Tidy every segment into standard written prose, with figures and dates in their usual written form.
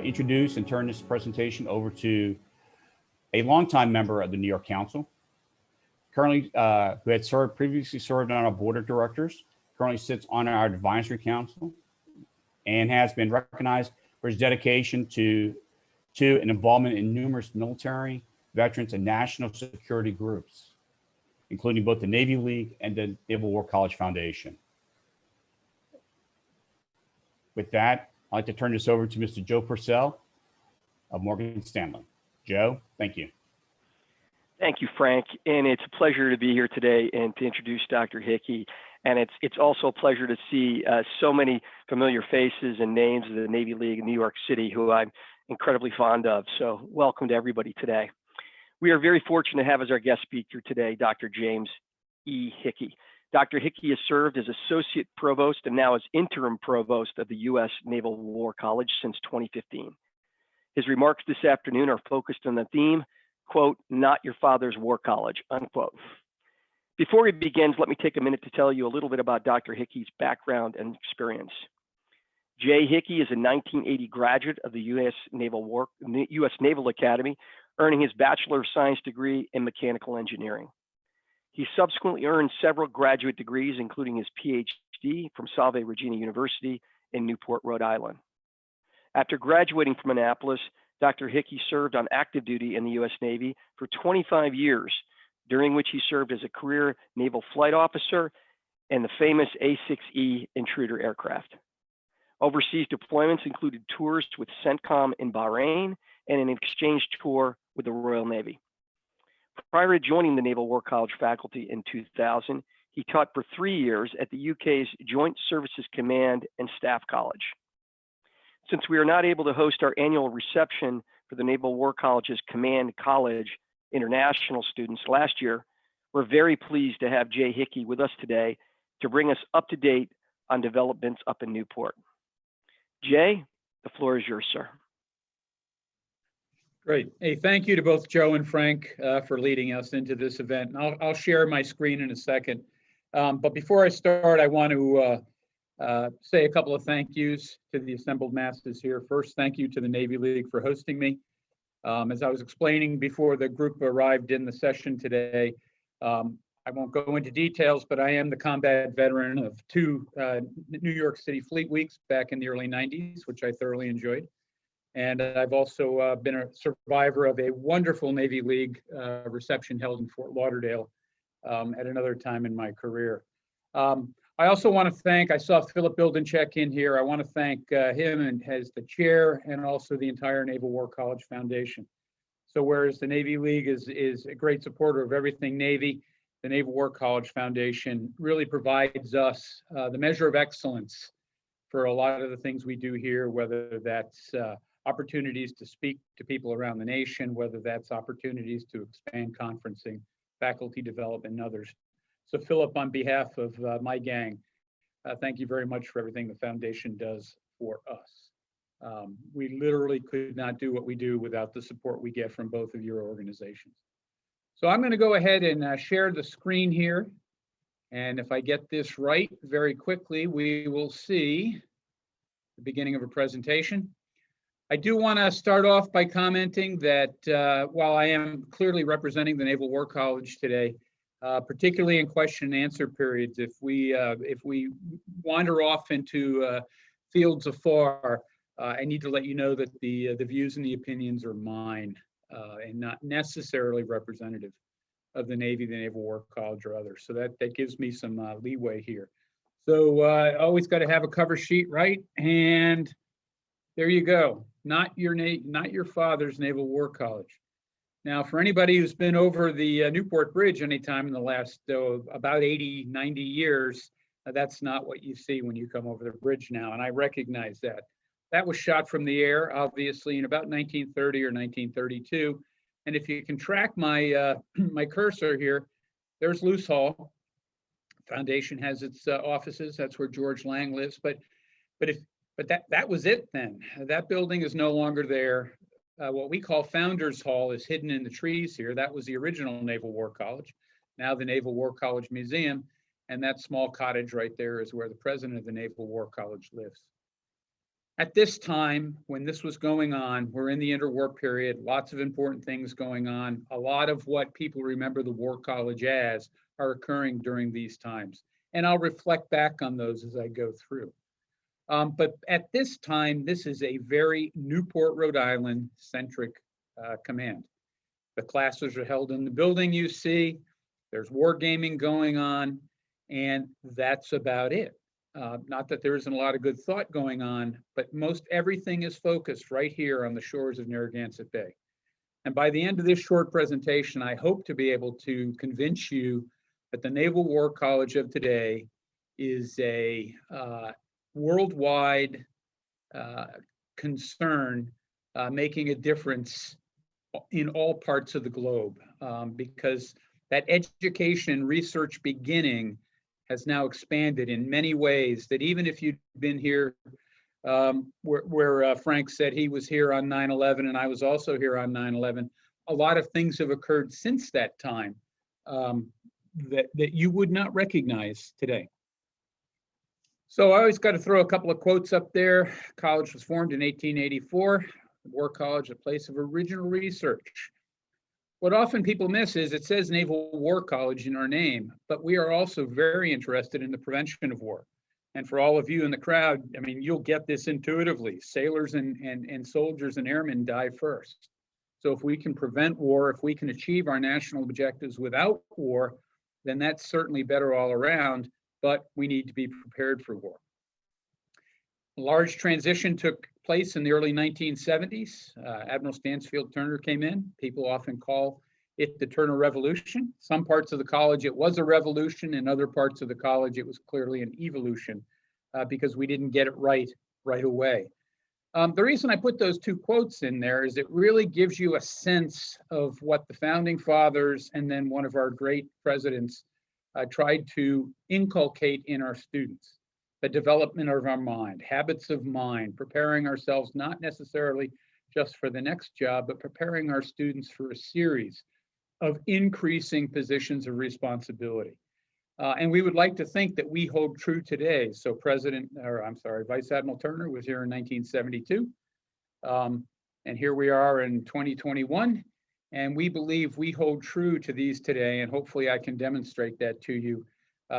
introduce and turn this presentation over to a longtime member of the New York Council, currently who had previously served on our board of directors, currently sits on our advisory council, and has been recognized for his dedication to and involvement in numerous military, veterans, and national security groups, including both the Navy League and the Naval War College Foundation. With that, I'd like to turn this over to Mr. Joe Purcell of Morgan Stanley. Joe, thank you. Thank you, Frank. And it's a pleasure to be here today and to introduce Dr. Hickey. And it's also a pleasure to see so many familiar faces and names of the Navy League in New York City, who I'm incredibly fond of. So welcome to everybody today. We are very fortunate to have as our guest speaker today, Dr. James E. Hickey. Dr. Hickey has served as Associate Provost and now as Interim Provost of the U.S. Naval War College since 2015. His remarks this afternoon are focused on the theme, quote, "Not your father's war college," unquote. Before he begins, let me take a minute to tell you a little bit about Dr. Hickey's background and experience. Jay Hickey is a 1980 graduate of the U.S. Naval Academy, earning his Bachelor of Science degree in Mechanical Engineering. He subsequently earned several graduate degrees, including his PhD from Salve Regina University in Newport, Rhode Island. After graduating from Annapolis, Dr. Hickey served on active duty in the U.S. Navy for 25 years, during which he served as a career naval flight officer and the famous A-6E intruder aircraft. Overseas deployments included tours with CENTCOM in Bahrain and an exchange tour with the Royal Navy. Prior to joining the Naval War College faculty in 2000, he taught for 3 years at the UK's Joint Services Command and Staff College. Since we are not able to host our annual reception for the Naval War College's Command College international students last year, we're very pleased to have Jay Hickey with us today to bring us up to date on developments up in Newport. Jay, the floor is yours, sir. Great. Hey, thank you to both Joe and Frank for leading us into this event. And I'll share my screen in a second. But before I start, I want to say a couple of thank yous to the assembled masses here. First, thank you to the Navy League for hosting me. As I was explaining before the group arrived in the session today, I won't go into details, but I am the combat veteran of 2 New York City Fleet Weeks back in the early 90s, which I thoroughly enjoyed. And I've also been a survivor of a wonderful Navy League reception held in Fort Lauderdale at another time in my career. I also want to thank, I saw Philip Bildencheck in here. I want to thank him and as the chair and also the entire Naval War College Foundation. So whereas the Navy League is a great supporter of everything Navy, the Naval War College Foundation really provides us the measure of excellence for a lot of the things we do here, whether that's opportunities to speak to people around the nation, whether that's opportunities to expand conferencing, faculty development, and others. So Philip, on behalf of my gang, thank you very much for everything the foundation does for us. We literally could not do what we do without the support we get from both of your organizations. So I'm going to go ahead and share the screen here. And if I get this right very quickly, we will see the beginning of a presentation. I do want to start off by commenting that while I am clearly representing the Naval War College today, particularly in question and answer periods, if we wander off into fields afar, I need to let you know that the views and the opinions are mine and not necessarily representative of the Navy, the Naval War College, or others. So that gives me some leeway here. So always got to have a cover sheet, right? And there you go. Not your father's Naval War College. Now, for anybody who's been over the Newport Bridge anytime in the last about 80, 90 years, that's not what you see when you come over the bridge now, and I recognize that. That was shot from the air, obviously, in about 1930 or 1932. And if you can track my my cursor here, there's Luce Hall. Foundation has its offices. That's where George Lang lives. But that was it then. That building is no longer there. What we call Founders Hall is hidden in the trees here. That was the original Naval War College, now the Naval War College Museum. And that small cottage right there is where the president of the Naval War College lives. At this time, when this was going on, we're in the interwar period, lots of important things going on. A lot of what people remember the War College as are occurring during these times. And I'll reflect back on those as I go through. But at this time, this is a very Newport, Rhode Island centric command. The classes are held in the building you see. There's wargaming going on, and that's about it. Not that there isn't a lot of good thought going on, but most everything is focused right here on the shores of Narragansett Bay. And by the end of this short presentation, I hope to be able to convince you that the Naval War College of today is a worldwide concern making a difference in all parts of the globe, because that education research beginning has now expanded in many ways that even if you'd been here where Frank said he was here on 9/11 and I was also here on 9/11, a lot of things have occurred since that time that you would not recognize today. So I always got to throw a couple of quotes up there. College was formed in 1884. The War College, a place of original research. What often people miss is it says Naval War College in our name, but we are also very interested in the prevention of war. And for all of you in the crowd, I mean, you'll get this intuitively. Sailors and soldiers and airmen die first. So if we can prevent war, if we can achieve our national objectives without war, then that's certainly better all around, but we need to be prepared for war. A large transition took place in the early 1970s. Admiral Stansfield Turner came in. People often call it the Turner Revolution. Some parts of the college, it was a revolution. In other parts of the college, it was clearly an evolution because we didn't get it right away. The reason I put those two quotes in there is it really gives you a sense of what the founding fathers and then one of our great presidents tried to inculcate in our students. The development of our mind, habits of mind, preparing ourselves not necessarily just for the next job, but preparing our students for a series of increasing positions of responsibility. And we would like to think that we hold true today. So Vice Admiral Turner was here in 1972. And here we are in 2021. And we believe we hold true to these today. And hopefully I can demonstrate that to you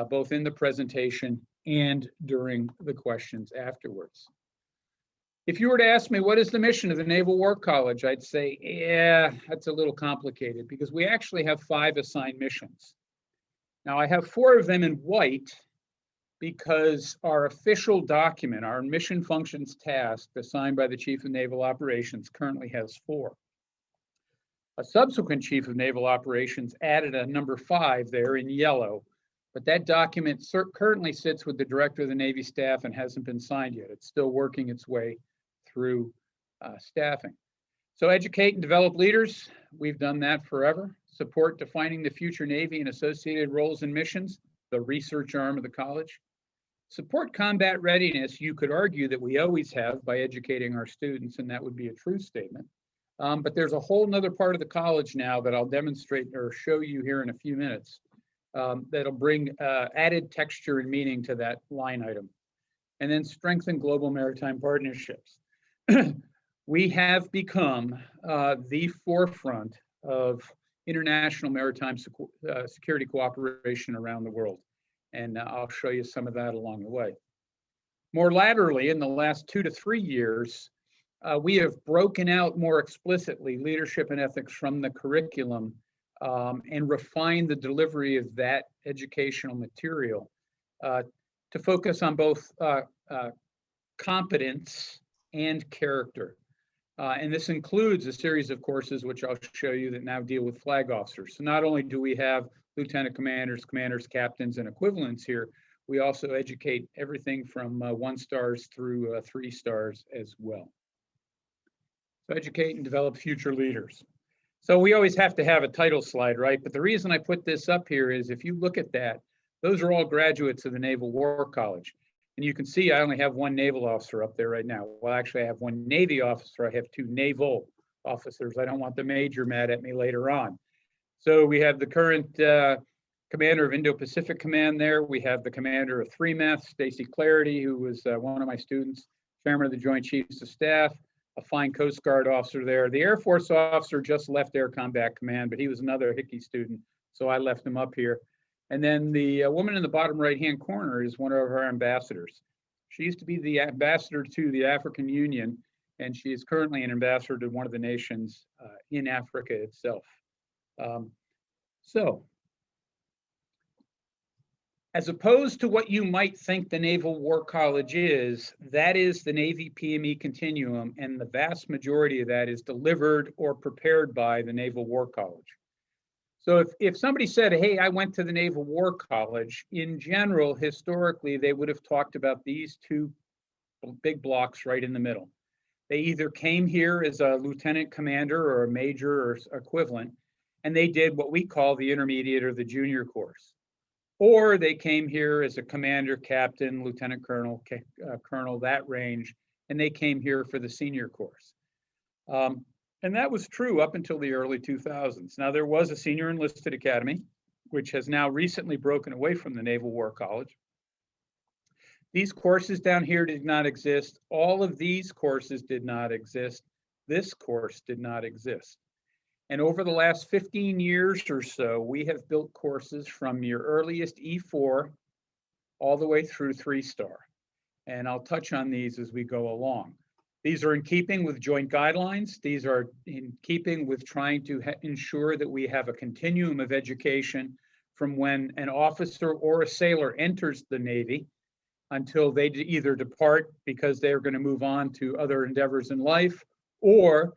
both in the presentation and during the questions afterwards. If you were to ask me, what is the mission of the Naval War College? I'd say, yeah, that's a little complicated because we actually have 5 assigned missions. Now I have 4 of them in white because our official document, our mission functions task assigned by the Chief of Naval Operations currently has 4. A subsequent Chief of Naval Operations added a number 5 there in yellow. But that document currently sits with the Director of the Navy Staff and hasn't been signed yet. It's still working its way through staffing. So educate and develop leaders. We've done that forever. Support defining the future Navy and associated roles and missions, the research arm of the college. Support combat readiness. You could argue that we always have by educating our students, and that would be a true statement. But there's a whole nother part of the college now that I'll demonstrate or show you here in a few minutes. That'll bring added texture and meaning to that line item. And then strengthen global maritime partnerships. We have become the forefront of international maritime security cooperation around the world. And I'll show you some of that along the way. More laterally, in the last 2 to 3 years, we have broken out more explicitly leadership and ethics from the curriculum and refine the delivery of that educational material to focus on both competence and character. And this includes a series of courses, which I'll show you, that now deal with flag officers. So not only do we have lieutenant commanders, captains, and equivalents here, we also educate everything from 1 stars through 3 stars as well. So educate and develop future leaders. So we always have to have a title slide, right? But the reason I put this up here is if you look at that, those are all graduates of the Naval War College. And you can see I only have 1 naval officer up there right now. Well, actually I have 1 Navy officer. I have 2 naval officers. I don't want the major mad at me later on. So we have the current commander of Indo-Pacific Command there. We have the commander of 3MEF, Stacy Clarity, who was one of my students. chairman of the Joint Chiefs of Staff, a fine Coast Guard officer there. The Air Force officer just left Air Combat Command, but he was another Hickey student, so I left him up here. And then the woman in the bottom right-hand corner is one of our ambassadors. She used to be the ambassador to the African Union, and she is currently an ambassador to one of the nations in Africa itself. So, as opposed to what you might think the Naval War College is, that is the Navy PME continuum, and the vast majority of that is delivered or prepared by the Naval War College. So if somebody said, hey, I went to the Naval War College, in general, historically, they would have talked about these two big blocks right in the middle. They either came here as a lieutenant commander or a major or equivalent, and they did what we call the intermediate or the junior course. Or they came here as a commander, captain, lieutenant colonel, colonel, that range, and they came here for the senior course. And that was true up until the early 2000s. Now, there was a senior enlisted academy, which has now recently broken away from the Naval War College. These courses down here did not exist. All of these courses did not exist. This course did not exist. And over the last 15 years or so, we have built courses from your earliest E4 all the way through 3-star. And I'll touch on these as we go along. These are in keeping with joint guidelines. These are in keeping with trying to ensure that we have a continuum of education from when an officer or a sailor enters the Navy until they either depart because they're going to move on to other endeavors in life, or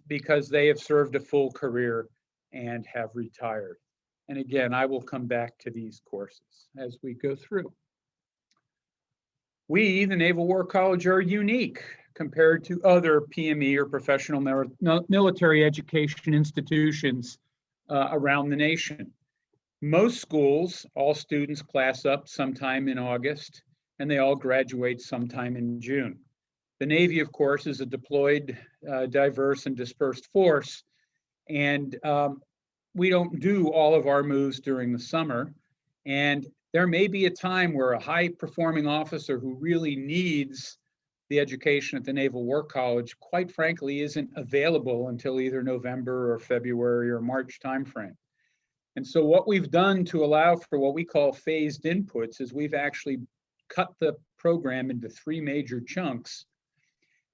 because they have served a full career and have retired. And again, I will come back to these courses as we go through. We, the Naval War College, are unique compared to other PME or professional military education institutions around the nation. Most schools, all students class up sometime in August, and they all graduate sometime in June. The Navy, of course, is a deployed, diverse, and dispersed force, and we don't do all of our moves during the summer. And there may be a time where a high-performing officer who really needs the education at the Naval War College, quite frankly, isn't available until either November or February or March timeframe. And so what we've done to allow for what we call phased inputs is we've actually cut the program into 3 major chunks.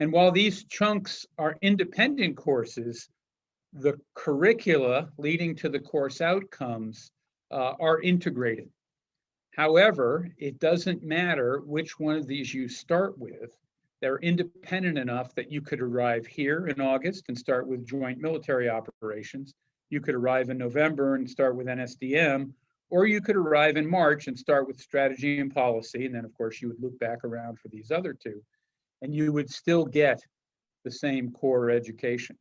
And while these chunks are independent courses, the curricula leading to the course outcomes are integrated. However, it doesn't matter which one of these you start with. They're independent enough that you could arrive here in August and start with joint military operations. You could arrive in November and start with NSDM, or you could arrive in March and start with strategy and policy. And then, of course, you would loop back around for these other 2, and you would still get the same core education.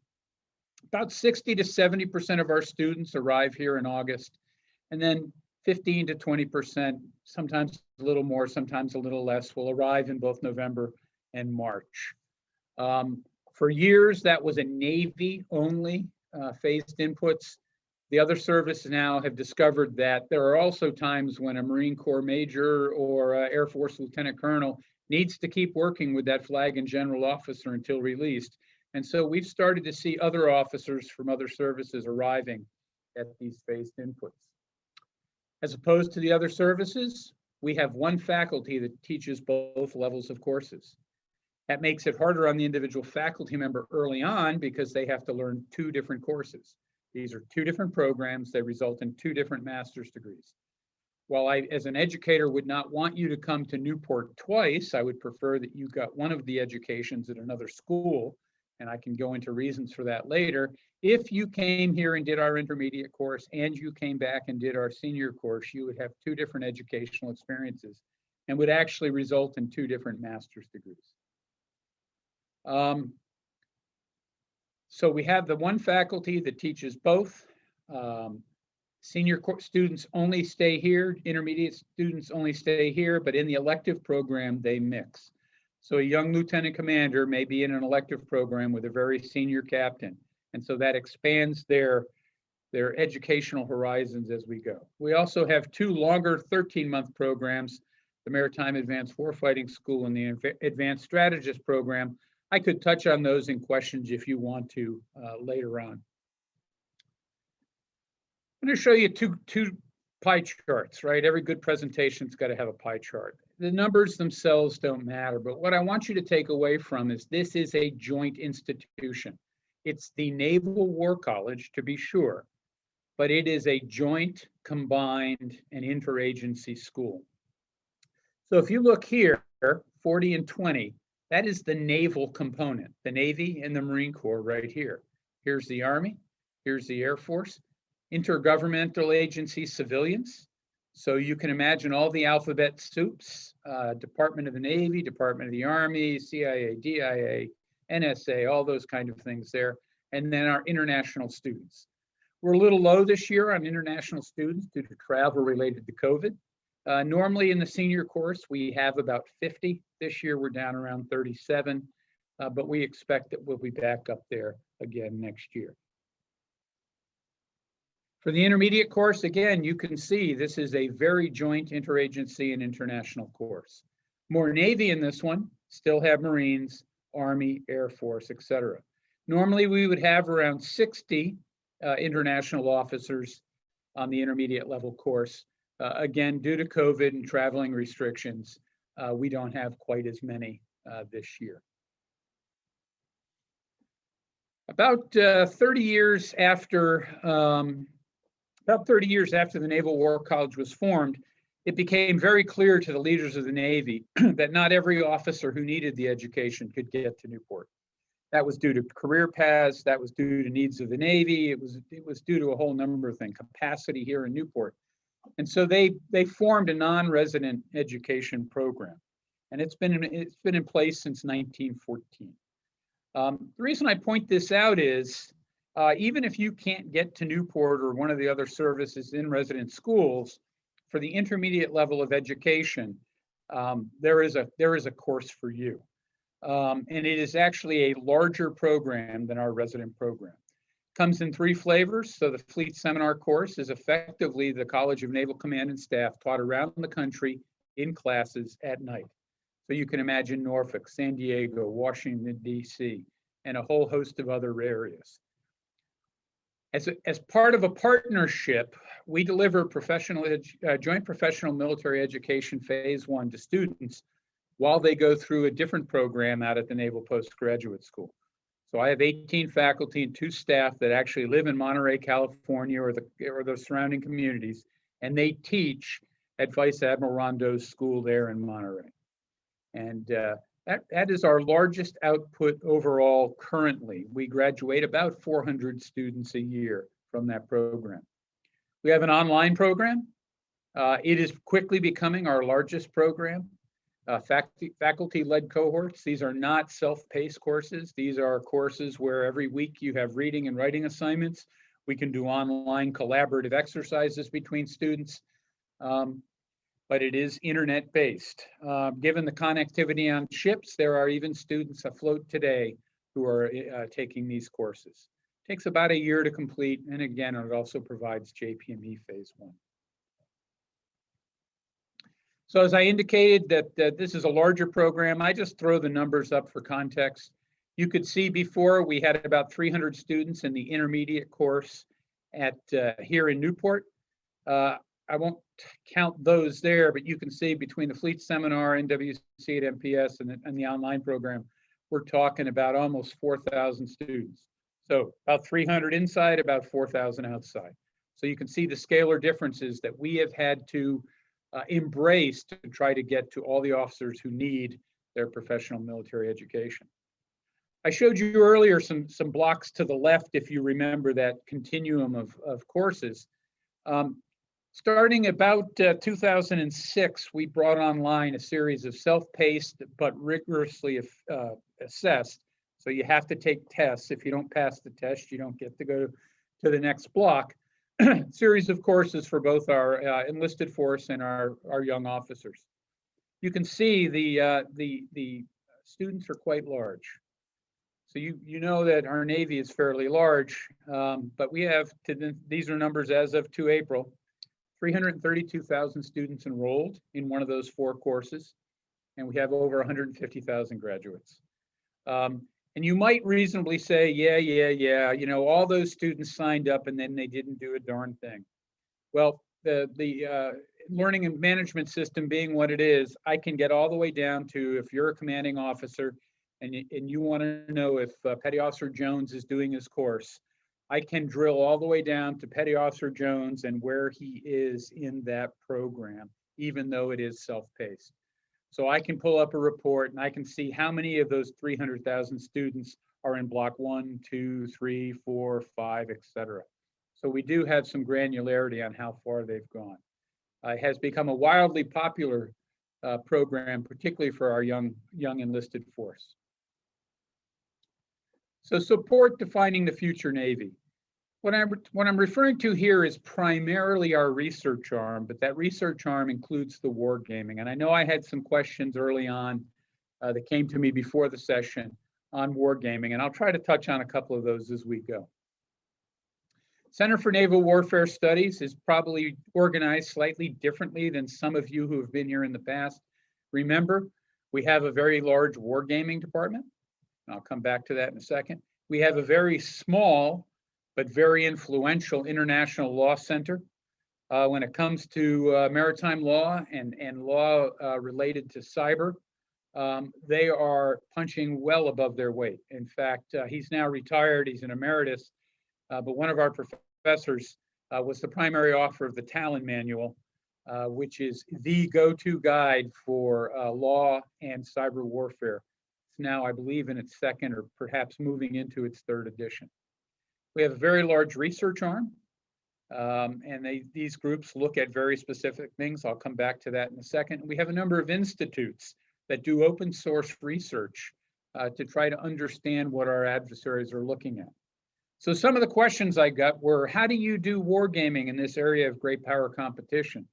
About 60 to 70% of our students arrive here in August, and then 15 to 20%, sometimes a little more, sometimes a little less, will arrive in both November and March. For years, that was a Navy-only phased inputs. The other services now have discovered that there are also times when a Marine Corps major or Air Force lieutenant colonel needs to keep working with that flag and general officer until released. And so we've started to see other officers from other services arriving at these phased inputs. As opposed to the other services, we have one faculty that teaches both levels of courses. That makes it harder on the individual faculty member early on because they have to learn 2 different courses. These are 2 different programs. They result in 2 different master's degrees. While I, as an educator, would not want you to come to Newport twice, I would prefer that you got one of the educations at another school, and I can go into reasons for that later. If you came here and did our intermediate course and you came back and did our senior course, you would have 2 different educational experiences and would actually result in 2 different master's degrees. So we have the one faculty that teaches both. Senior students only stay here, intermediate students only stay here, but in the elective program, they mix. So a young lieutenant commander may be in an elective program with a very senior captain. And so that expands their educational horizons as we go. We also have 2 longer 13-month programs the Maritime Advanced Warfighting School, and the Advanced Strategist Program. I could touch on those in questions if you want to later on. I'm going to show you two pie charts, right? Every good presentation's got to have a pie chart. The numbers themselves don't matter, but what I want you to take away from is this is a joint institution. It's the Naval War College, to be sure, but it is a joint, combined, and interagency school. So if you look here, 40 and 20, that is the naval component, the Navy and the Marine Corps right here. Here's the Army, here's the Air Force, intergovernmental agency civilians. So you can imagine all the alphabet soups, Department of the Navy, Department of the Army, CIA, DIA, NSA, all those kind of things there. And then our international students. We're a little low this year on international students due to travel related to COVID. Normally in the senior course, we have about 50. This year, we're down around 37, but we expect that we'll be back up there again next year. For the intermediate course, again, you can see this is a very joint interagency and international course. More Navy in this one, still have Marines, Army, Air Force, etc. Normally, we would have around 60 international officers on the intermediate level course. Again, due to COVID and traveling restrictions, we don't have quite as many this year. About 30 years after the Naval War College was formed, it became very clear to the leaders of the Navy that not every officer who needed the education could get to Newport. That was due to career paths, that was due to needs of the Navy, it was due to a whole number of things, capacity here in Newport. And so they formed a non-resident education program, and it's been in place since 1914. The reason I point this out is even if you can't get to Newport or one of the other services in resident schools, for the intermediate level of education, there is a course for you. And it is actually a larger program than our resident program. Comes in 3 flavors. So the Fleet Seminar course is effectively the College of Naval Command and Staff taught around the country in classes at night. So you can imagine Norfolk, San Diego, Washington, D.C., and a whole host of other areas. As part of a partnership, we deliver joint professional military education phase 1 to students while they go through a different program out at the Naval Postgraduate School. So I have 18 faculty and 2 staff that actually live in Monterey, California, or the surrounding communities, and they teach at Vice Admiral Rondeau's school there in Monterey. And that is our largest output overall currently. We graduate about 400 students a year from that program. We have an online program. It is quickly becoming our largest program. Faculty-led cohorts. These are not self-paced courses. These are courses where every week you have reading and writing assignments. We can do online collaborative exercises between students, but it is internet-based. Given the connectivity on ships, there are even students afloat today who are taking these courses. It takes about a year to complete, and again, it also provides JPME Phase 1. So as I indicated that this is a larger program, I just throw the numbers up for context. You could see before we had about 300 students in the intermediate course at here in Newport. I won't count those there, but you can see between the Fleet Seminar, NWC at MPS, and the online program, we're talking about almost 4,000 students. So about 300 inside, about 4,000 outside. So you can see the scalar differences that we have had to embrace to try to get to all the officers who need their professional military education. I showed you earlier some blocks to the left, if you remember that continuum of courses. Starting about 2006, we brought online a series of self-paced but rigorously assessed. So you have to take tests. If you don't pass the test, you don't get to go to the next block. Series of courses for both our enlisted force and our young officers. You can see the students are quite large. So you know that our Navy is fairly large, but we have, these are numbers as of 2 April, 332,000 students enrolled in one of those 4 courses, and we have over 150,000 graduates. And you might reasonably say, yeah, you know, all those students signed up and then they didn't do a darn thing. Well, the learning and management system being what it is, I can get all the way down to, if you're a commanding officer and you want to know if Petty Officer Jones is doing his course, I can drill all the way down to Petty Officer Jones and where he is in that program, even though it is self-paced. So I can pull up a report and I can see how many of those 300,000 students are in block 1, 2, 3, 4, 5, etc. So we do have some granularity on how far they've gone. It has become a wildly popular program, particularly for our young enlisted force. So support defining the future Navy. What I'm referring to here is primarily our research arm, but that research arm includes the wargaming. And I know I had some questions early on that came to me before the session on wargaming, and I'll try to touch on a couple of those as we go. Center for Naval Warfare Studies is probably organized slightly differently than some of you who have been here in the past. Remember, we have a very large wargaming department. I'll come back to that in a second. We have a very small but very influential international law center. When it comes to maritime law and law related to cyber, they are punching well above their weight. In fact, he's now retired, he's an emeritus, but one of our professors was the primary author of the Talon Manual, which is the go-to guide for law and cyber warfare. It's now, I believe, in its 2nd or perhaps moving into its 3rd edition. We have a very large research arm, and these groups look at very specific things. I'll come back to that in a second. We have a number of institutes that do open source research to try to understand what our adversaries are looking at. So some of the questions I got were, how do you do wargaming in this area of great power competition?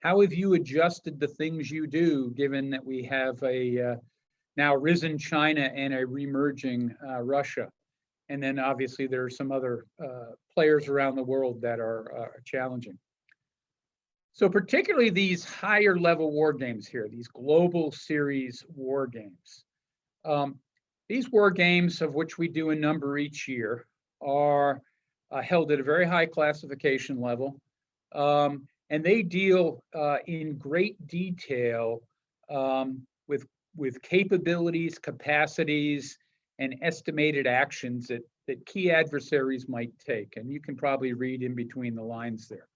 How have you adjusted the things you do, given that we have a now risen China and a remerging Russia? And then obviously there are some other players around the world that are challenging. So particularly these higher level war games here, these global series war games. These war games, of which we do a number each year, are held at a very high classification level. And they deal in great detail with capabilities, capacities, and estimated actions that key adversaries might take. And you can probably read in between the lines there.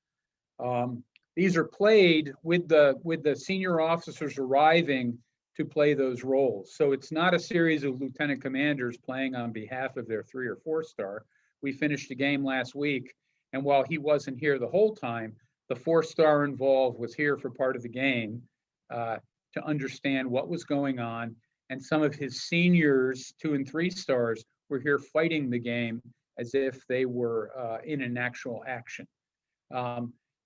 These are played with the senior officers arriving to play those roles. So it's not a series of lieutenant commanders playing on behalf of their 3 or 4 star. We finished a game last week, and while he wasn't here the whole time, the 4-star involved was here for part of the game to understand what was going on. And some of his seniors, 2 and 3 stars, were here fighting the game as if they were in an actual action.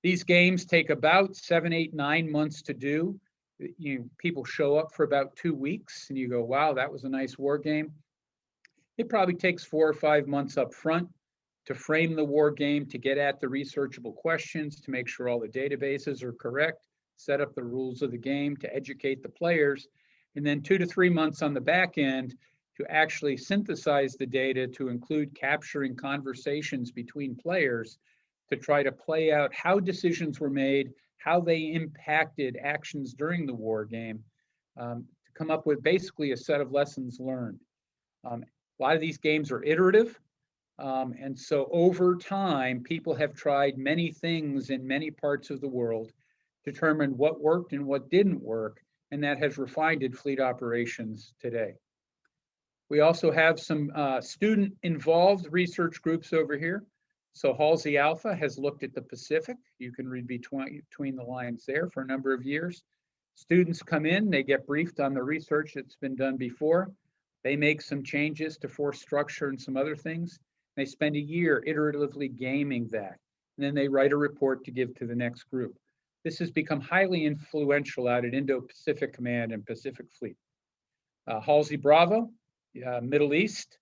These games take about 7, 8, 9 months to do. People show up for about 2 weeks and you go, wow, that was a nice war game. It probably takes 4 or 5 months up front to frame the war game, to get at the researchable questions, to make sure all the databases are correct, set up the rules of the game, to educate the players, and then 2 to 3 months on the back end to actually synthesize the data to include capturing conversations between players to try to play out how decisions were made, how they impacted actions during the war game, to come up with basically a set of lessons learned. A lot of these games are iterative, and so over time, people have tried many things in many parts of the world, determined what worked and what didn't work, and that has refined fleet operations today. We also have some student-involved research groups over here. So Halsey Alpha has looked at the Pacific. You can read between the lines there for a number of years. Students come in, they get briefed on the research that's been done before. They make some changes to force structure and some other things. They spend a year iteratively gaming that. And then they write a report to give to the next group. This has become highly influential out at Indo-Pacific Command and Pacific Fleet. Halsey Bravo, Middle East,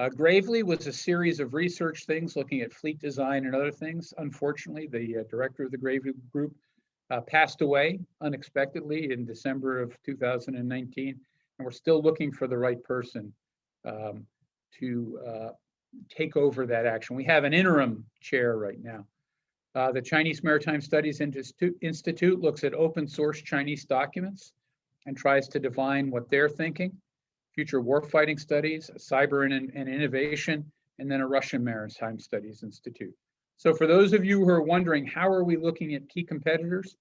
Gravely was a series of research things looking at fleet design and other things. Unfortunately, the director of the Gravely group passed away unexpectedly in December of 2019, and we're still looking for the right person to take over that action. We have an interim chair right now. The Chinese Maritime Studies Institute looks at open source Chinese documents and tries to define what they're thinking. Future warfighting studies, cyber and innovation, and then a Russian Maritime Studies Institute. So for those of you who are wondering, how are we looking at key competitors?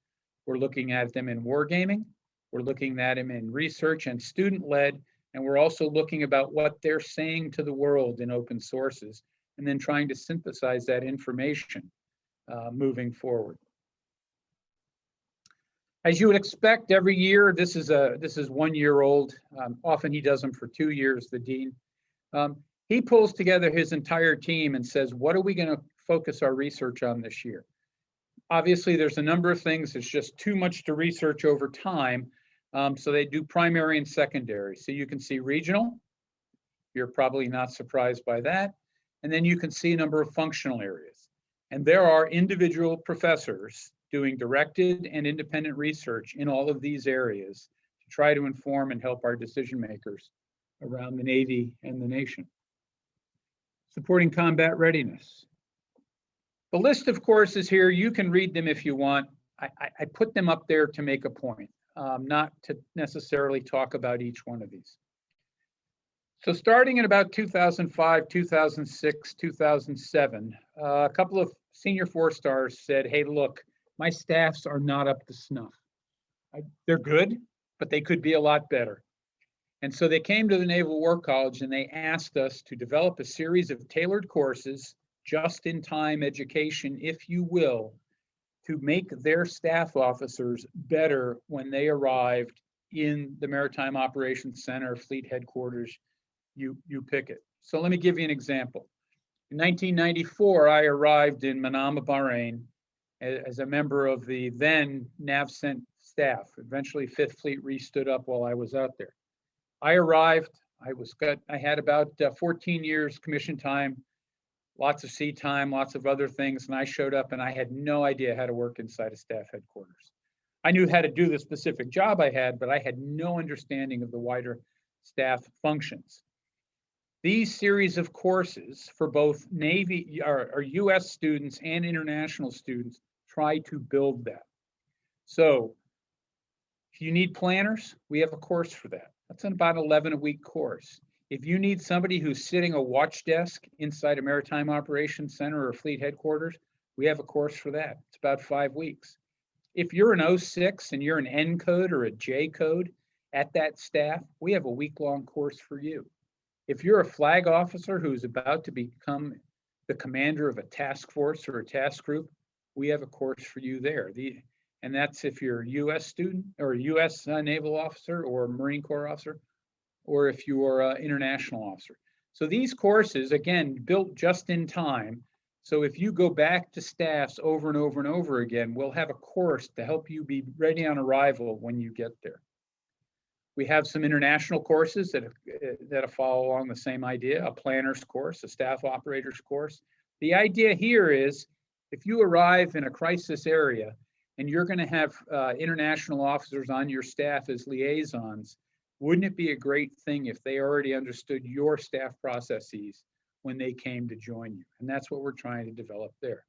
We're looking at them in wargaming, we're looking at them in research and student-led, and we're also looking about what they're saying to the world in open sources, and then trying to synthesize that information moving forward. As you would expect, every year, this is 1 year old. Often he does them for 2 years, the dean. He pulls together his entire team and says, what are we going to focus our research on this year? Obviously, there's a number of things. It's just too much to research over time. So they do primary and secondary. So you can see regional. You're probably not surprised by that. And then you can see a number of functional areas. And there are individual professors doing directed and independent research in all of these areas to try to inform and help our decision makers around the Navy and the nation. Supporting combat readiness. The list of courses here, you can read them if you want. I put them up there to make a point, not to necessarily talk about each one of these. So starting in about 2005, 2006, 2007, a couple of senior 4-stars said, hey, look, my staffs are not up to snuff. They're good, but they could be a lot better. And so they came to the Naval War College and they asked us to develop a series of tailored courses, just-in-time education, if you will, to make their staff officers better when they arrived in the Maritime Operations Center, Fleet Headquarters, you pick it. So let me give you an example. In 1994, I arrived in Manama, Bahrain, as a member of the then NAVCENT staff. Eventually, 5th Fleet re-stood up while I was out there. I arrived, I had about 14 years commission time, lots of sea time, lots of other things, and I showed up and I had no idea how to work inside a staff headquarters. I knew how to do the specific job I had, but I had no understanding of the wider staff functions. These series of courses for both Navy or US students and international students try to build that. So if you need planners, we have a course for that. That's about an 11-a-week course. If you need somebody who's sitting a watch desk inside a Maritime Operations Center or Fleet Headquarters, we have a course for that. It's about 5 weeks. If you're an 06 and you're an N code or a J code at that staff, we have a week-long course for you. If you're a flag officer who's about to become the commander of a task force or a task group, we have a course for you there. And that's if you're a US student or a US naval officer or a Marine Corps officer, or if you are an international officer. So these courses, again, built just in time. So if you go back to staffs over and over and over again, we'll have a course to help you be ready on arrival when you get there. We have some international courses that follow along the same idea, a planner's course, a staff operator's course. The idea here is if you arrive in a crisis area and you're going to have international officers on your staff as liaisons, wouldn't it be a great thing if they already understood your staff processes when they came to join you? And that's what we're trying to develop there.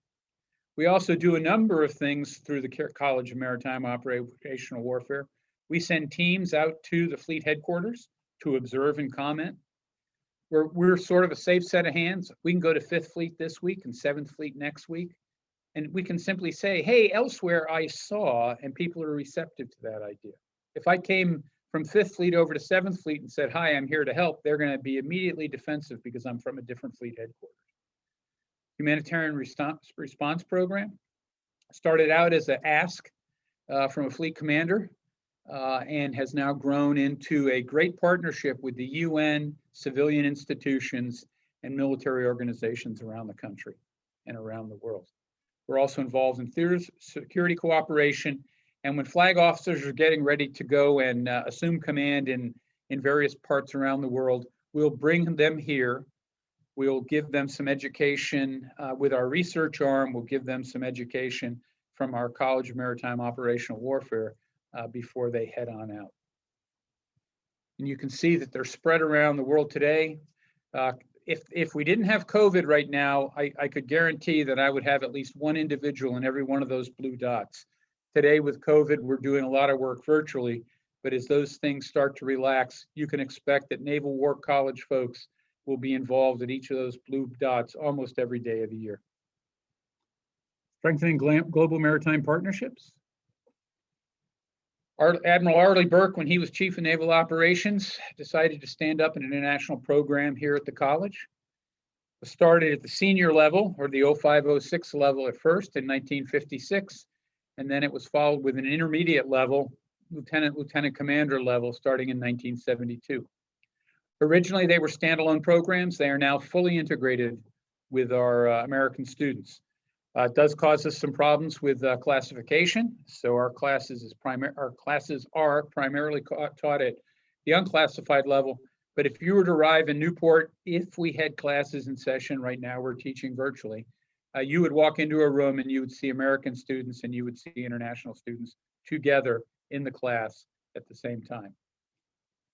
We also do a number of things through the College of Maritime Operational Warfare. We send teams out to the Fleet Headquarters to observe and comment. We're sort of a safe set of hands. We can go to 5th Fleet this week and 7th Fleet next week. And we can simply say, hey, elsewhere I saw, and people are receptive to that idea. If I came from 5th Fleet over to 7th Fleet and said, hi, I'm here to help, they're going to be immediately defensive because I'm from a different Fleet Headquarters. Humanitarian response program started out as an ask from a fleet commander and has now grown into a great partnership with the UN, civilian institutions, and military organizations around the country and around the world. We're also involved in theater security cooperation. And when flag officers are getting ready to go and assume command in various parts around the world, we'll bring them here We'll give them some education with our research arm. We'll give them some education from our College of Maritime Operational Warfare before they head on out. And you can see that they're spread around the world today. If we didn't have COVID right now, I could guarantee that I would have at least one individual in every one of those blue dots. Today with COVID, we're doing a lot of work virtually, but as those things start to relax, you can expect that Naval War College folks will be involved in each of those blue dots almost every day of the year. Strengthening global maritime partnerships. Admiral Arleigh Burke, when he was Chief of Naval Operations, decided to stand up an international program here at the college. It started at the senior level, or the 0506 level at first in 1956, and then it was followed with an intermediate level, lieutenant commander level, starting in 1972. Originally, they were standalone programs. They are now fully integrated with our American students. It does cause us some problems with classification. So our classes are primarily taught at the unclassified level. But if you were to arrive in Newport, if we had classes in session right now, we're teaching virtually, you would walk into a room and you would see American students and you would see international students together in the class at the same time.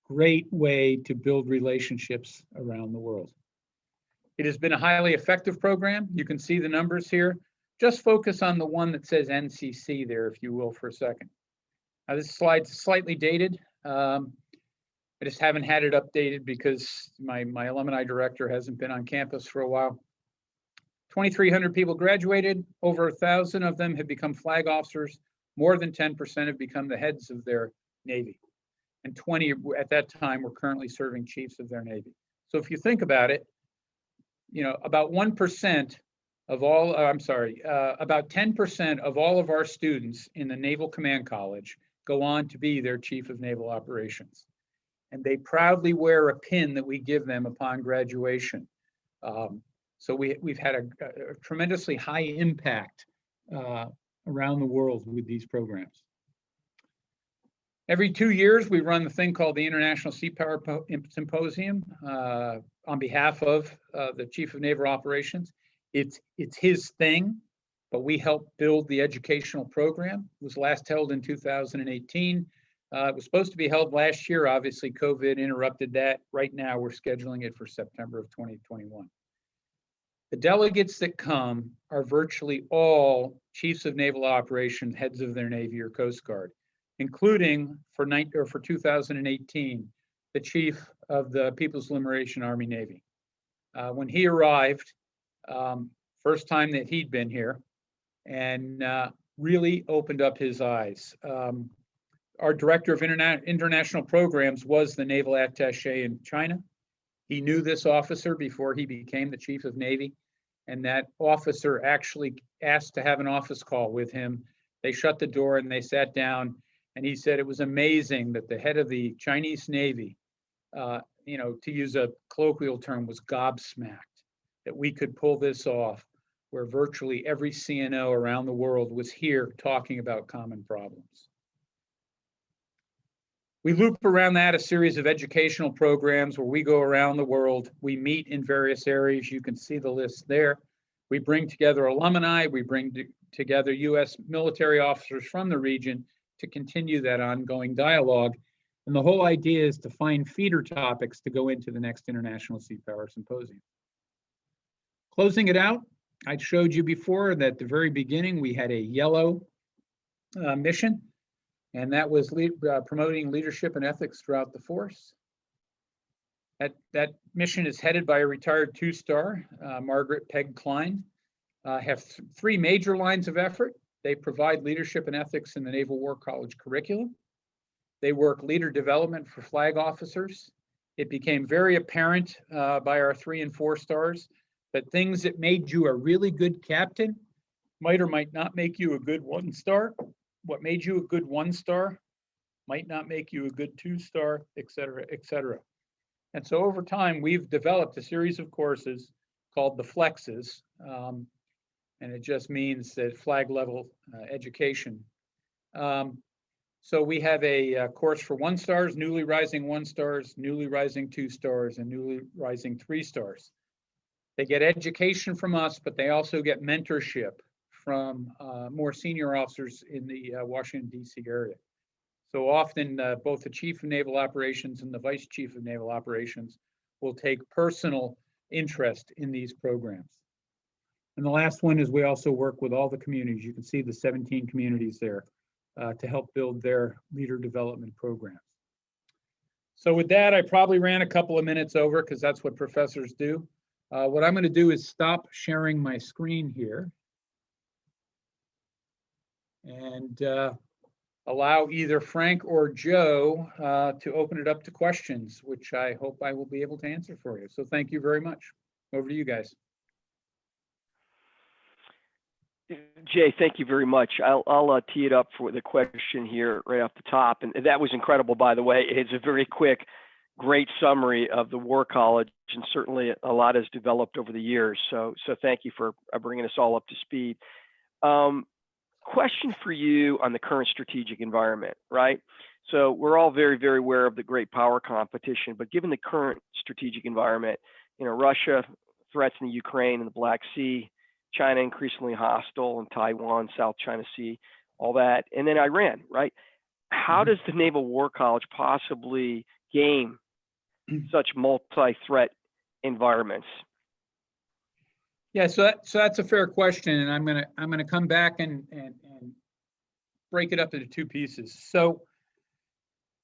Great way to build relationships around the world. It has been a highly effective program. You can see the numbers here. Just focus on the one that says NCC there, if you will, for a second. Now, this slide's slightly dated. I just haven't had it updated because my alumni director hasn't been on campus for a while. 2,300 people graduated. Over 1,000 of them have become flag officers. More than 10% have become the heads of their Navy. And 20 at that time were currently serving chiefs of their Navy. So if you think about it, you know, about 1% of all, about 10% of all of our students in the Naval Command College go on to be their Chief of Naval Operations. And they proudly wear a pin that we give them upon graduation. So we've had a tremendously high impact around the world with these programs. Every 2 years, we run the thing called the International Sea Power Symposium on behalf of the Chief of Naval Operations. It's his thing, but we help build the educational program. It was last held in 2018. It was supposed to be held last year. Obviously, COVID interrupted that. Right now, we're scheduling it for September of 2021. The delegates that come are virtually all Chiefs of Naval Operations, heads of their Navy or Coast Guard, including for 2018, the Chief of the People's Liberation Army Navy. When he arrived, first time that he'd been here, and really opened up his eyes. Our Director of International Programs was the Naval Attaché in China. He knew this officer before he became the Chief of Navy, and that officer actually asked to have an office call with him. They shut the door and they sat down, and he said it was amazing that the head of the Chinese Navy, you know, to use a colloquial term, was gobsmacked that we could pull this off, where virtually every CNO around the world was here talking about common problems. We loop around that a series of educational programs where we go around the world. We meet in various areas. You can see the list there. We bring together alumni. We bring together U.S. military officers from the region to continue that ongoing dialogue. And the whole idea is to find feeder topics to go into the next International Sea Power Symposium. Closing it out, I showed you before that at the very beginning, we had a yellow mission, and that was promoting leadership and ethics throughout the force. That mission is headed by a retired two-star, Margaret Peg Klein. Have three major lines of effort. They provide leadership and ethics in the Naval War College curriculum. They work leader development for flag officers. It became very apparent by our 3 and 4 stars that things that made you a really good captain might or might not make you a good 1-star. What made you a good 1-star might not make you a good 2-star, et cetera, et cetera. And so over time, we've developed a series of courses called the Flexes, and it just means that flag level education. So we have a course for 1-stars, newly rising 1-stars, newly rising 2-stars, and newly rising 3-stars. They get education from us, but they also get mentorship from more senior officers in the Washington, D.C. area. So often, both the Chief of Naval Operations and the Vice Chief of Naval Operations will take personal interest in these programs. And the last one is we also work with all the communities. You can see the 17 communities there to help build their leader development programs. So with that, I probably ran a couple of minutes over because that's what professors do. What I'm going to do is stop sharing my screen here and allow either Frank or Joe to open it up to questions, which I hope I will be able to answer for you. So thank you very much. Over to you guys. Jay, thank you very much. I'll tee it up for the question here right off the top. And that was incredible, by the way. It's a very quick, great summary of the War College, and certainly a lot has developed over the years. So thank you for bringing us all up to speed. Question for you on the current strategic environment, right? So we're all very, very aware of the great power competition, but given the current strategic environment, Russia, threats in the Ukraine and the Black Sea, China increasingly hostile in Taiwan, South China Sea, all that, and then Iran, right? How does the Naval War College possibly game such multi-threat environments? Yeah, so that's a fair question, and I'm gonna come back and break it up into two pieces. So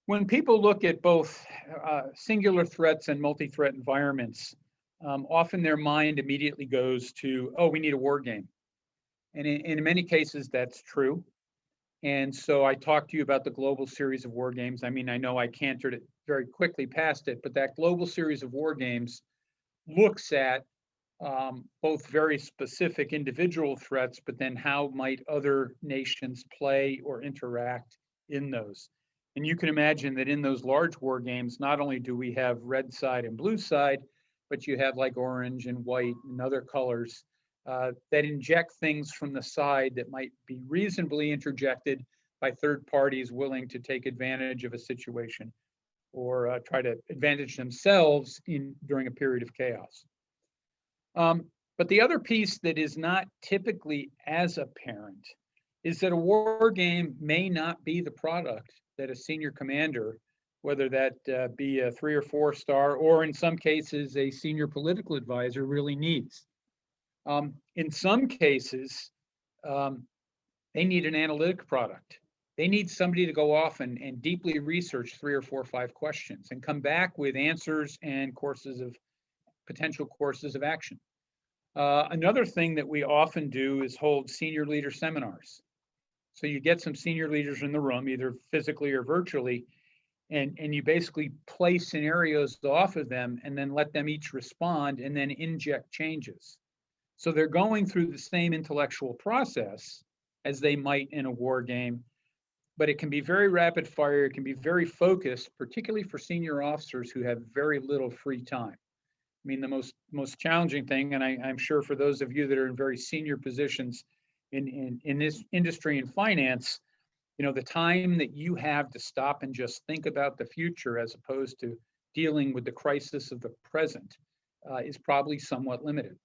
when people look at both singular threats and multi-threat environments, often their mind immediately goes to, oh, we need a war game. And in many cases, that's true. And so I talked to you about the global series of war games. I mean, I know I cantered it very quickly past it, but that global series of war games looks at both very specific individual threats, but then how might other nations play or interact in those. And you can imagine that in those large war games, not only do we have red side and blue side, but you have like orange and white and other colors that inject things from the side that might be reasonably interjected by third parties willing to take advantage of a situation or try to advantage themselves during a period of chaos. But the other piece that is not typically as apparent is that a war game may not be the product that a senior commander, whether that be a 3 or 4 star, or in some cases, a senior political advisor really needs. In some cases, they need an analytic product. They need somebody to go off and deeply research 3 or 4 or 5 questions and come back with answers and potential courses of action. Another thing that we often do is hold senior leader seminars. So you get some senior leaders in the room, either physically or virtually, and you basically play scenarios off of them and then let them each respond and then inject changes. So they're going through the same intellectual process as they might in a war game, but it can be very rapid fire, it can be very focused, particularly for senior officers who have very little free time. I mean, the most challenging thing, and I'm sure for those of you that are in very senior positions in this industry and finance, the time that you have to stop and just think about the future as opposed to dealing with the crisis of the present is probably somewhat limited.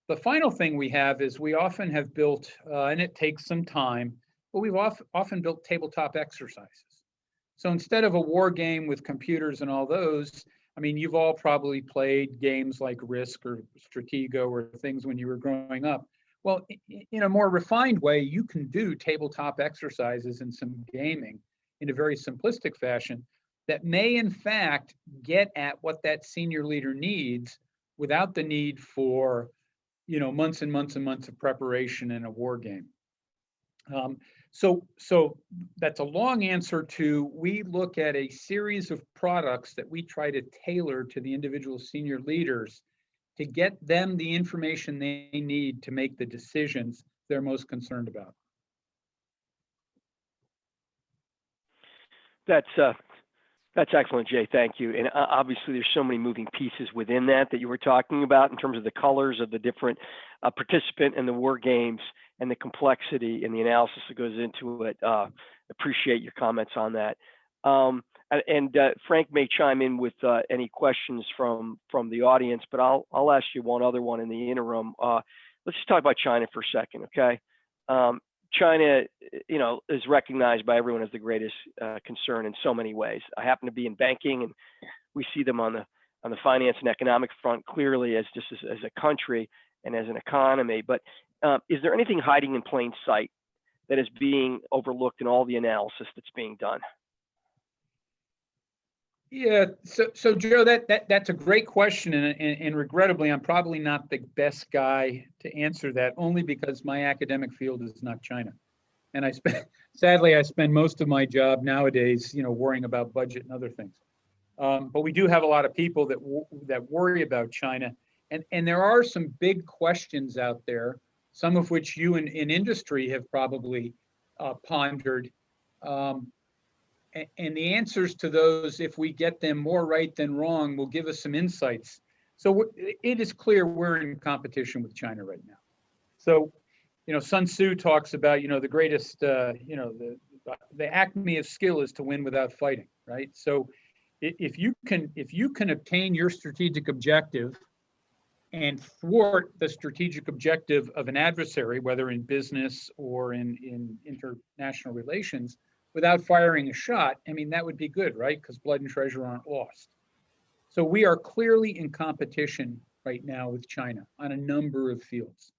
The final thing we have is we often have built, and it takes some time, but we've often built tabletop exercises. So instead of a war game with computers and all those, I mean, you've all probably played games like Risk or Stratego or things when you were growing up. Well, in a more refined way, you can do tabletop exercises and some gaming in a very simplistic fashion that may, in fact, get at what that senior leader needs without the need for, months and months and months of preparation in a war game. So that's a long answer to, we look at a series of products that we try to tailor to the individual senior leaders to get them the information they need to make the decisions they're most concerned about. That's excellent, Jay. Thank you. And obviously, there's so many moving pieces within that you were talking about in terms of the colors of the different participant in the war games and the complexity and the analysis that goes into it. Appreciate your comments on that. And Frank may chime in with any questions from the audience, but I'll ask you one other one in the interim. Let's just talk about China for a second, okay? China, is recognized by everyone as the greatest concern in so many ways. I happen to be in banking, and we see them on the finance and economic front clearly as just as a country and as an economy. But is there anything hiding in plain sight that is being overlooked in all the analysis that's being done? Yeah, so Joe, that's a great question, and regrettably, I'm probably not the best guy to answer that, only because my academic field is not China, and sadly I spend most of my job nowadays, worrying about budget and other things. But we do have a lot of people that worry about China, and there are some big questions out there, some of which you in industry have probably pondered. And the answers to those, if we get them more right than wrong, will give us some insights. So it is clear we're in competition with China right now. So, Sun Tzu talks about, the greatest, the acme of skill is to win without fighting, right? So if you can obtain your strategic objective and thwart the strategic objective of an adversary, whether in business or in international relations, without firing a shot, that would be good, right? Because blood and treasure aren't lost. So we are clearly in competition right now with China on a number of fields.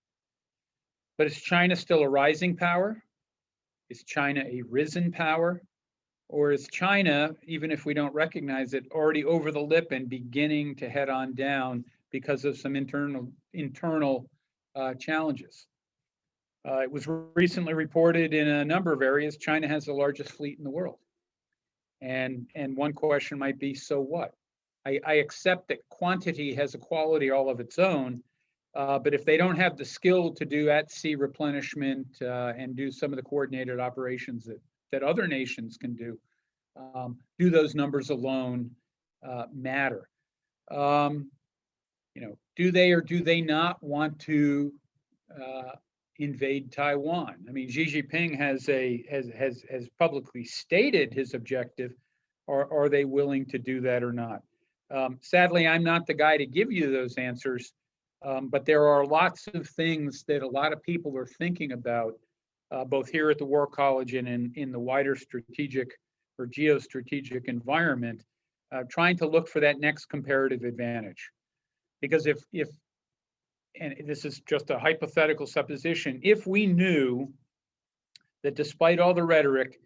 But is China still a rising power? Is China a risen power? Or is China, even if we don't recognize it, already over the lip and beginning to head on down because of some internal challenges? It was recently reported in a number of areas, China has the largest fleet in the world. And one question might be, so what? I accept that quantity has a quality all of its own, but if they don't have the skill to do at-sea replenishment and do some of the coordinated operations that other nations can do those numbers alone matter? Do they or do they not want to invade Taiwan? Xi Jinping has publicly stated his objective. Are they willing to do that or not? Sadly, I'm not the guy to give you those answers, but there are lots of things that a lot of people are thinking about, both here at the War College and in the wider strategic or geostrategic environment, trying to look for that next comparative advantage. Because if and this is just a hypothetical supposition, if we knew that despite all the rhetoric,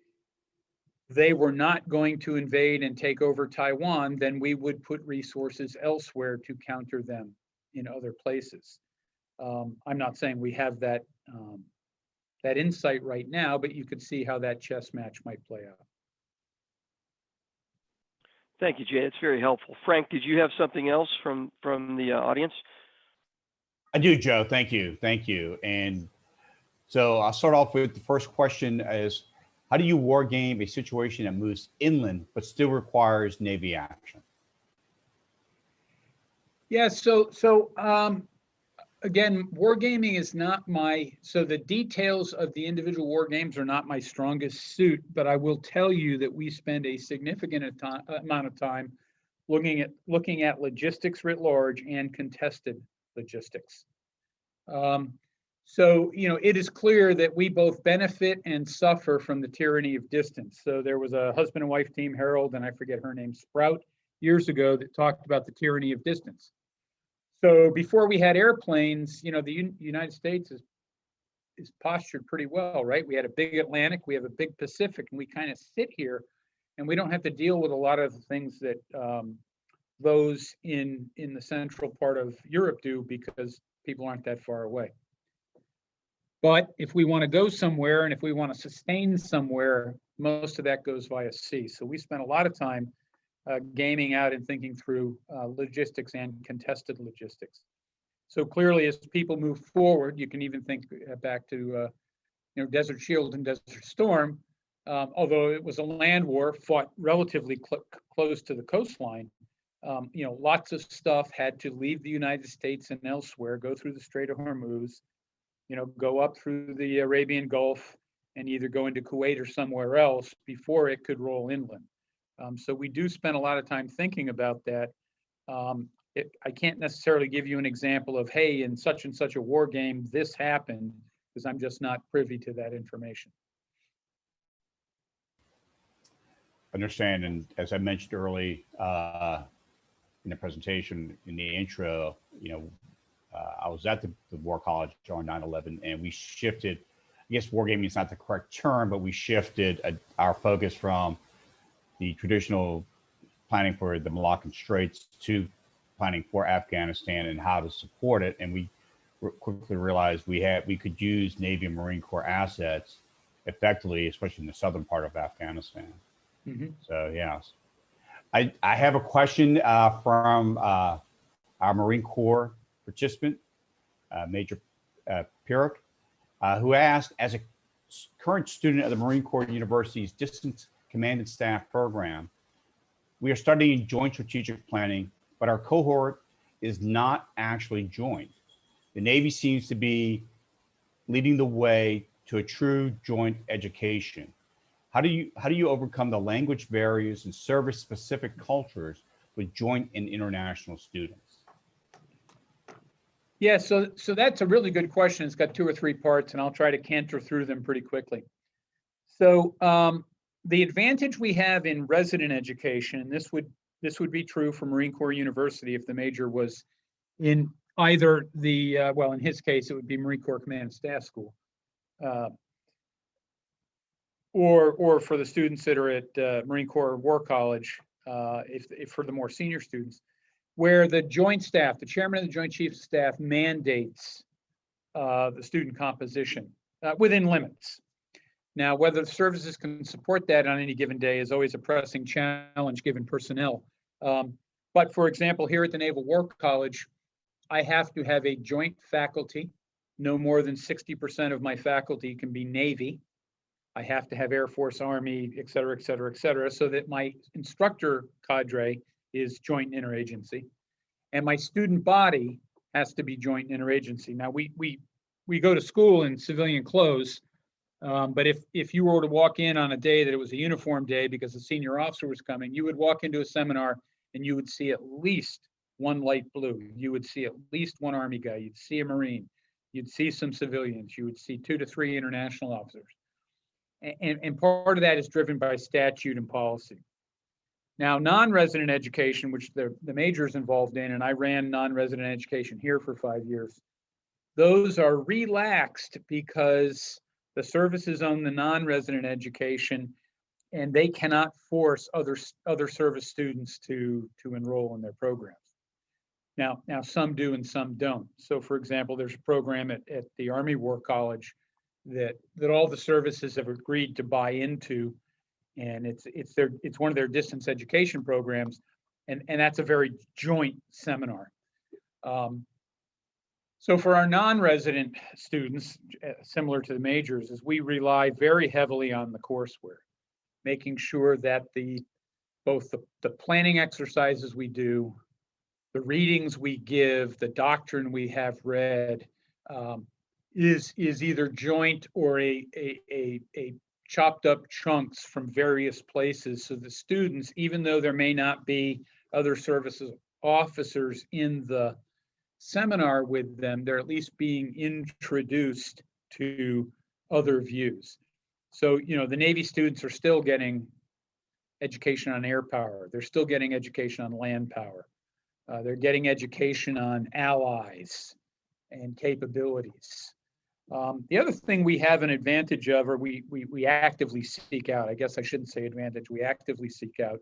they were not going to invade and take over Taiwan, then we would put resources elsewhere to counter them in other places. I'm not saying we have that insight right now, but you could see how that chess match might play out. Thank you, Jay. It's very helpful. Frank, did you have something else from the audience? I do, Joe. Thank you. And so I'll start off with the first question is, how do you war game a situation that moves inland but still requires Navy action? Yeah, so again, wargaming is not so the details of the individual war games are not my strongest suit, but I will tell you that we spend a significant amount of time looking at logistics writ large and contested logistics. So, it is clear that we both benefit and suffer from the tyranny of distance. So there was a husband and wife team, Harold, and I forget her name, Sprout, years ago that talked about the tyranny of distance. So before we had airplanes, the United States is postured pretty well, right? We had a big Atlantic, we have a big Pacific, and we kind of sit here, and we don't have to deal with a lot of the things that those in the central part of Europe do, because people aren't that far away. But if we want to go somewhere and if we want to sustain somewhere, most of that goes via sea. So we spent a lot of time gaming out and thinking through logistics and contested logistics. So clearly, as people move forward, you can even think back to Desert Shield and Desert Storm. Although it was a land war fought relatively close to the coastline, lots of stuff had to leave the United States and elsewhere, go through the Strait of Hormuz, go up through the Arabian Gulf and either go into Kuwait or somewhere else before it could roll inland. So we do spend a lot of time thinking about that. I can't necessarily give you an example of, hey, in such and such a war game, this happened, because I'm just not privy to that information. Understand, and as I mentioned early in the presentation, in the intro, I was at the War College on 9/11, and we shifted. I guess wargaming is not the correct term, but we shifted our focus from the traditional planning for the Malaccan Straits to planning for Afghanistan and how to support it. And we quickly realized we could use Navy and Marine Corps assets effectively, especially in the southern part of Afghanistan. Mm-hmm. So yeah, I have a question from our Marine Corps participant, Major Piruk, who asked, as a current student of the Marine Corps University's Distance Command and Staff program, we are studying joint strategic planning, but our cohort is not actually joint. The Navy seems to be leading the way to a true joint education. How do you overcome the language barriers and service-specific cultures with joint and international students? Yeah, so that's a really good question. It's got 2 or 3 parts, and I'll try to canter through them pretty quickly. So the advantage we have in resident education, this would be true for Marine Corps University if the major was in either the, well, in his case, it would be Marine Corps Command and Staff School, or for the students that are at Marine Corps War College, if for the more senior students, where the joint staff, the chairman of the Joint Chiefs of Staff mandates the student composition within limits. Now, whether the services can support that on any given day is always a pressing challenge given personnel. But for example, here at the Naval War College, I have to have a joint faculty. No more than 60% of my faculty can be Navy. I have to have Air Force, Army, et cetera, et cetera, et cetera, so that my instructor cadre is joint and interagency. And my student body has to be joint and interagency. Now, we go to school in civilian clothes, but if you were to walk in on a day that it was a uniform day because a senior officer was coming, you would walk into a seminar and you would see at least one light blue. You would see at least one Army guy. You'd see a Marine. You'd see some civilians. You would see 2 to 3 international officers. And part of that is driven by statute and policy. Now, non-resident education, which the major is involved in, and I ran non-resident education here for 5 years, those are relaxed because the services own the non-resident education, and they cannot force other service students to enroll in their programs. Now some do and some don't. So for example, there's a program at the Army War College that all the services have agreed to buy into, and it's one of their distance education programs, and that's a very joint seminar. So for our non-resident students, similar to the majors, is we rely very heavily on the courseware, making sure that both the planning exercises we do, the readings we give, the doctrine we have read, is either joint or a chopped up chunks from various places. So the students, even though there may not be other services officers in the seminar with them, they're at least being introduced to other views. So, the Navy students are still getting education on air power. They're still getting education on land power. They're getting education on allies and capabilities. The other thing we have an advantage of, or we actively seek out, I guess I shouldn't say advantage, we actively seek out,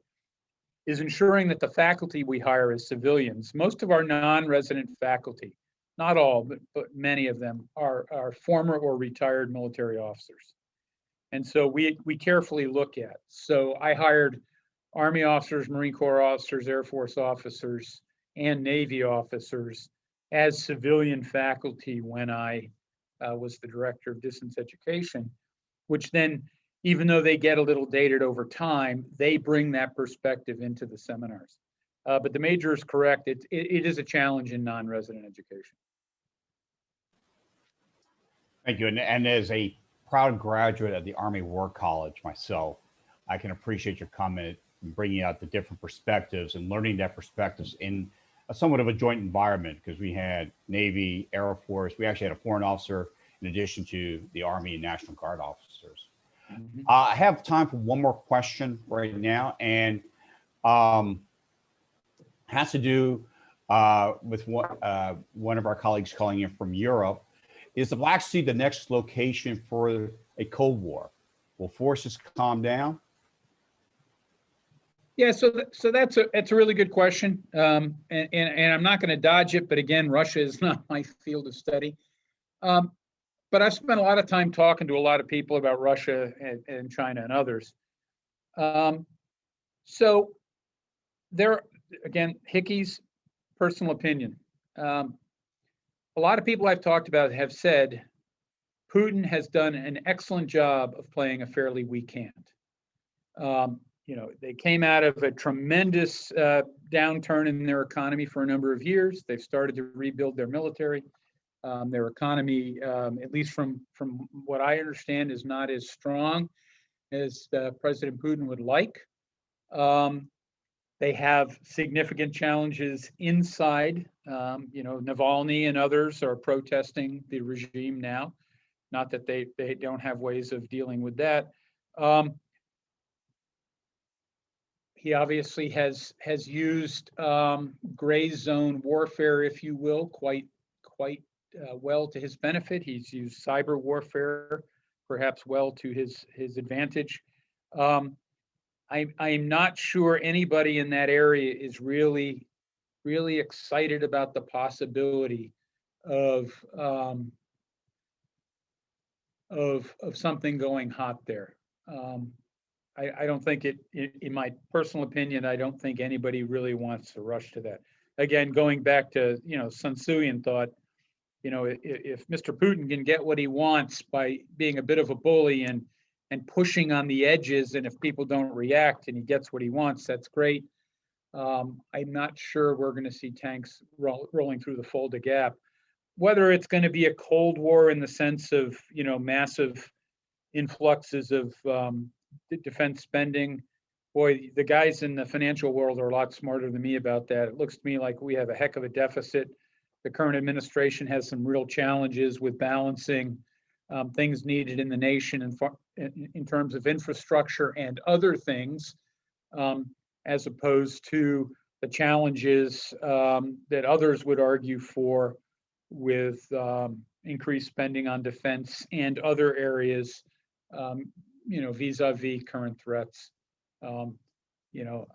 is ensuring that the faculty we hire as civilians, most of our non-resident faculty, not all, but many of them are former or retired military officers. And so we carefully look at. So I hired Army officers, Marine Corps officers, Air Force officers, and Navy officers as civilian faculty when I was the director of distance education, which then, even though they get a little dated over time, they bring that perspective into the seminars. But the major is correct. It is a challenge in non-resident education. Thank you. And as a proud graduate of the Army War College myself, I can appreciate your comment and bringing out the different perspectives and learning that perspectives in a somewhat of a joint environment, because we had Navy, Air Force, we actually had a foreign officer in addition to the Army and National Guard officers. I have time for one more question right now, and has to do with what one of our colleagues calling in from Europe. Is the Black Sea the next location for a Cold War? Will forces calm down? Yeah, so that's a really good question, and I'm not going to dodge it, but again, Russia is not my field of study. But I've spent a lot of time talking to a lot of people about Russia and China and others. So there, again, Hickey's personal opinion. A lot of people I've talked about have said Putin has done an excellent job of playing a fairly weak hand. You know, they came out of a tremendous downturn in their economy for a number of years. They've started to rebuild their military. Their economy, at least from what I understand, is not as strong as President Putin would like. They have significant challenges inside. You know, Navalny and others are protesting the regime now. Not that they don't have ways of dealing with that. He obviously has used gray zone warfare, if you will, quite well to his benefit. He's used cyber warfare perhaps well to his advantage. I'm not sure anybody in that area is really excited about the possibility of something going hot there. I don't think in my personal opinion, I don't think anybody really wants to rush to that. Again, going back to, you know, Sun Tzu thought, you know, if Mr. Putin can get what he wants by being a bit of a bully and pushing on the edges, and if people don't react and he gets what he wants, that's great. I'm not sure we're going to see tanks rolling through the Fulda Gap. Whether it's going to be a Cold War in the sense of, you know, massive influxes of defense spending, boy, the guys in the financial world are a lot smarter than me about that. It looks to me like we have a heck of a deficit. The current administration has some real challenges with balancing things needed in the nation in terms of infrastructure and other things, as opposed to the challenges that others would argue for with increased spending on defense and other areas, you know, vis-a-vis current threats. You know,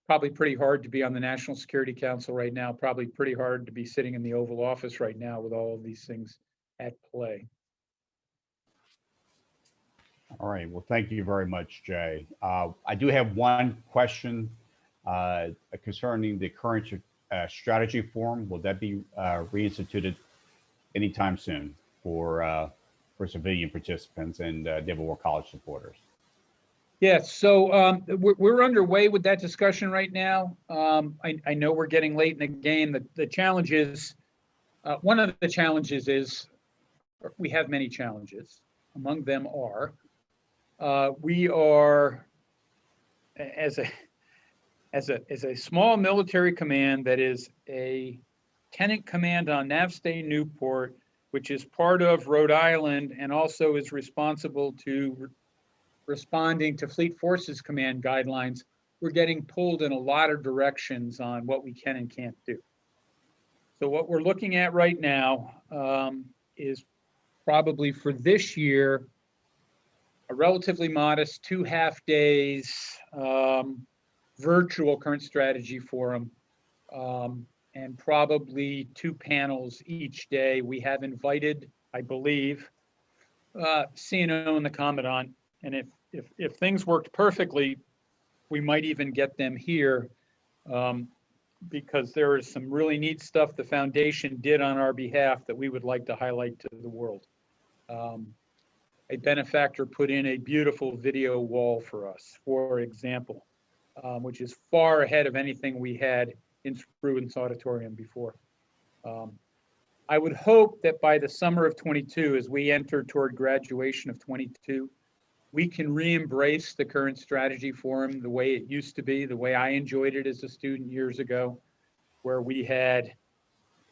probably pretty hard to be on the National Security Council right now, probably pretty hard to be sitting in the Oval Office right now with all of these things at play. All right. Well, thank you very much, Jay. I do have one question concerning the current strategy forum. Will that be reinstituted anytime soon for civilian participants and Naval War College supporters? Yes, so we're underway with that discussion right now. I know we're getting late in the game. The challenge is, one of the challenges is, we have many challenges. Among them are, we are, as a small military command that is a tenant command on Navstay Newport, which is part of Rhode Island and also is responsible to responding to Fleet Forces Command guidelines, we're getting pulled in a lot of directions on what we can and can't do. So what we're looking at right now is probably for this year, a relatively modest 2 half-days virtual current strategy forum, and probably 2 panels each day. We have invited, I believe, CNO and the Commandant, and if things worked perfectly, we might even get them here, because there is some really neat stuff the Foundation did on our behalf that we would like to highlight to the world. A benefactor put in a beautiful video wall for us, for example, which is far ahead of anything we had in Spruance Auditorium before. I would hope that by the summer of 22, as we enter toward graduation of 22, we can re-embrace the current strategy forum the way it used to be, the way I enjoyed it as a student years ago, where we had,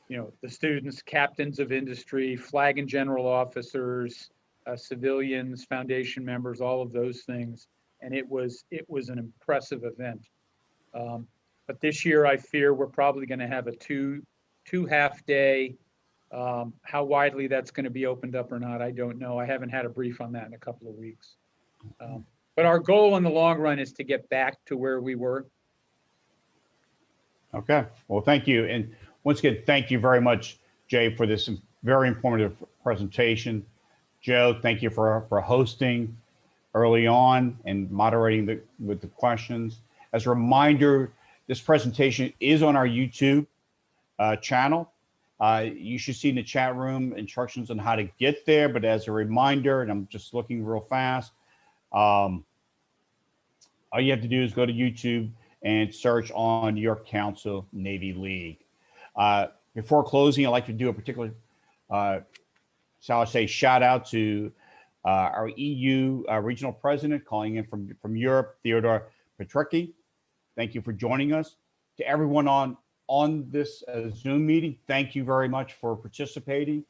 the students, captains of industry, flag and general officers, civilians, foundation members, all of those things. And it was an impressive event. But this year, I fear we're probably going to have a two half day. How widely that's going to be opened up or not, I don't know. I haven't had a brief on that in a couple of weeks. But our goal in the long run is to get back to where we were. Okay. Well, thank you. And once again, thank you very much, Jay, for this very informative presentation. Joe, thank you for hosting early on and moderating with the questions. As a reminder, this presentation is on our YouTube channel. You should see in the chat room instructions on how to get there, but as a reminder, and I'm just looking real fast, all you have to do is go to YouTube and search on New York Council Navy League. Before closing, I'd like to do a particular, shall I say, shout out to our EU regional president calling in from Europe, Theodore Petrecki. Thank you for joining us. To everyone on this Zoom meeting, thank you very much for participating.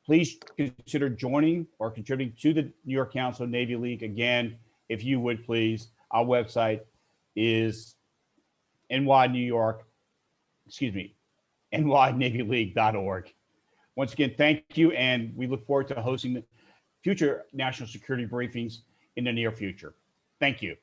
Please consider joining or contributing to the New York Council Navy League. Again, if you would please, our website is nynavyleague.org. Once again, thank you, and we look forward to hosting future national security briefings in the near future. Thank you.